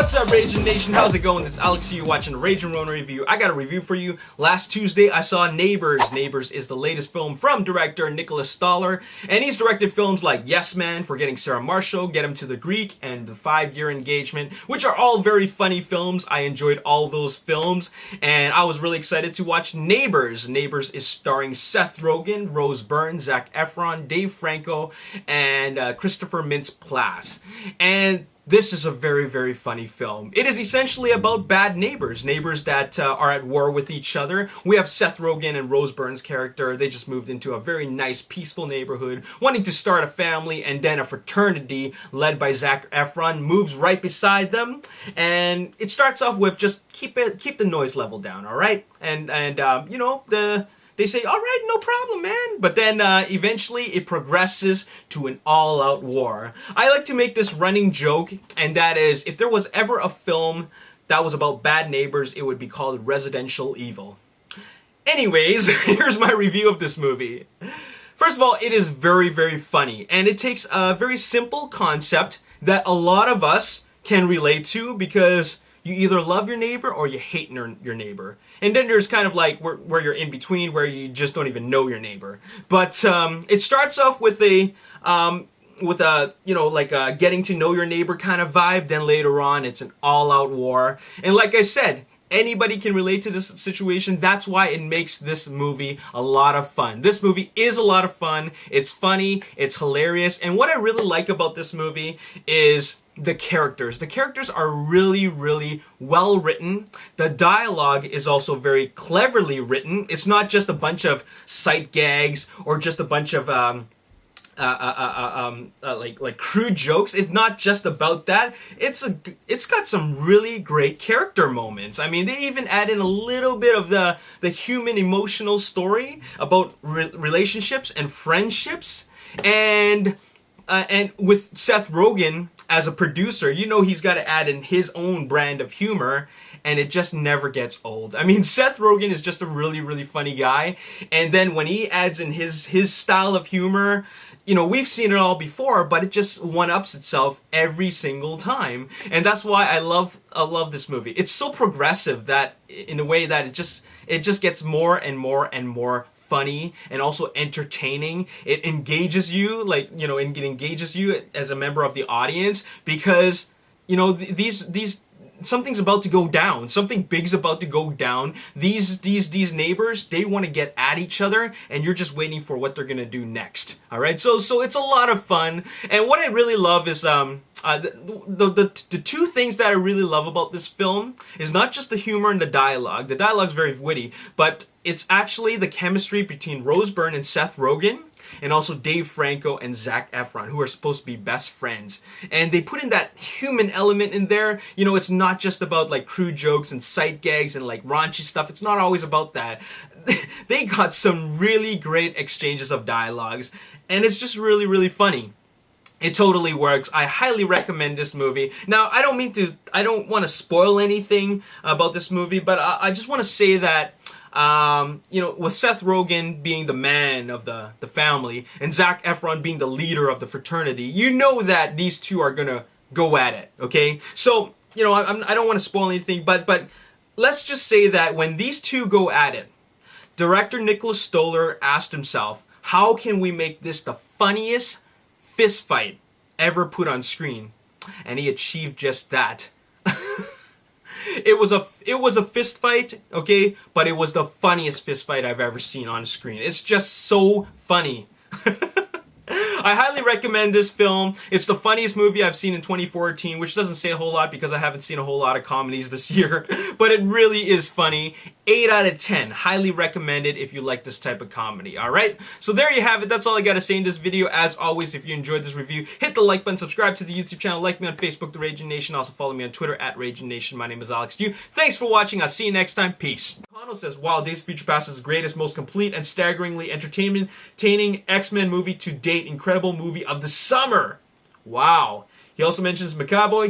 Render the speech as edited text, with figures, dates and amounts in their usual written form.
What's up, Ragin Nation? How's it going? It's Alex here watching the Ragin Ronin review. I got a review for you. Last Tuesday, I saw Neighbors. Neighbors is the latest film from director Nicholas Stoller, and he's directed films like Yes Man, Forgetting Sarah Marshall, Get Him to the Greek, and The 5-Year Engagement, which are all very funny films. I enjoyed all those films, and I was really excited to watch Neighbors. Neighbors is starring Seth Rogen, Rose Byrne, Zac Efron, Dave Franco, and Christopher Mintz-Plasse. And this is a very, very funny film. It is essentially about bad neighbors. Neighbors that are at war with each other. We have Seth Rogen and Rose Byrne's character. They just moved into a very nice, peaceful neighborhood, wanting to start a family, and then a fraternity led by Zac Efron moves right beside them. And it starts off with just keep the noise level down, all right? And you know, they say, all right, no problem, man. But then eventually it progresses to an all-out war. I like to make this running joke, and that is, if there was ever a film that was about bad neighbors, it would be called Residential Evil. Anyways, here's my review of this movie. First of all, it is very, very funny, and it takes a very simple concept that a lot of us can relate to, because you either love your neighbor or you hate your neighbor. And then there's kind of like where you're in between, where you just don't even know your neighbor. But it starts off with a you know, like a getting to know your neighbor kind of vibe. Then later on, it's an all-out war. And like I said, anybody can relate to this situation. That's why it makes this movie a lot of fun. This movie is a lot of fun. It's funny. It's hilarious. And what I really like about this movie is the characters. The characters are really, really well written. The dialogue is also very cleverly written. It's not just a bunch of sight gags or just a bunch of like crude jokes. It's not just about that. It's got some really great character moments. I mean, they even add in a little bit of the human emotional story about relationships and friendships, and with Seth Rogen as a producer, you know he's got to add in his own brand of humor, and it just never gets old. I mean, Seth Rogen is just a really, really funny guy, and then when he adds in his style of humor, you know, we've seen it all before, but it just one-ups itself every single time. And that's why I love this movie. It's so progressive that, in a way that it just gets more and more and more funny, and also entertaining. It engages you, like, you know, it engages you as a member of the audience, because, you know, these something's about to go down. Something big's about to go down. These neighbors, they want to get at each other, and you're just waiting for what they're gonna do next. All right, so it's a lot of fun. And what I really love is the two things that I really love about this film is not just the humor and the dialogue. The dialogue's very witty, but it's actually the chemistry between Rose Byrne and Seth Rogen, and also Dave Franco and Zac Efron, who are supposed to be best friends. And they put in that human element in there. You know, it's not just about like crude jokes and sight gags and like raunchy stuff. It's not always about that. They got some really great exchanges of dialogues, and it's just really, really funny. It totally works. I highly recommend this movie. Now, I don't want to spoil anything about this movie, but I just want to say that, you know, with Seth Rogen being the man of the family, and Zac Efron being the leader of the fraternity, you know that these two are gonna go at it, okay? So, you know, I don't want to spoil anything, but let's just say that when these two go at it, director Nicholas Stoller asked himself, how can we make this the funniest fist fight ever put on screen? And he achieved just that. It was a fist fight, okay, but it was the funniest fist fight I've ever seen on screen. It's just so funny. I highly recommend this film. It's the funniest movie I've seen in 2014, which doesn't say a whole lot because I haven't seen a whole lot of comedies this year, but it really is funny. 8 out of 10. Highly recommended if you like this type of comedy, alright? So there you have it. That's all I gotta say in this video. As always, if you enjoyed this review, hit the like button, subscribe to the YouTube channel, like me on Facebook, The Ragin Nation. Also follow me on Twitter, @RaginNation. My name is Alex Yu. Thanks for watching. I'll see you next time. Peace. Kano says, wow, Days of Future Past is the greatest, most complete, and staggeringly entertaining X-Men movie to date. Incredible movie of the summer. Wow. He also mentions McAvoy.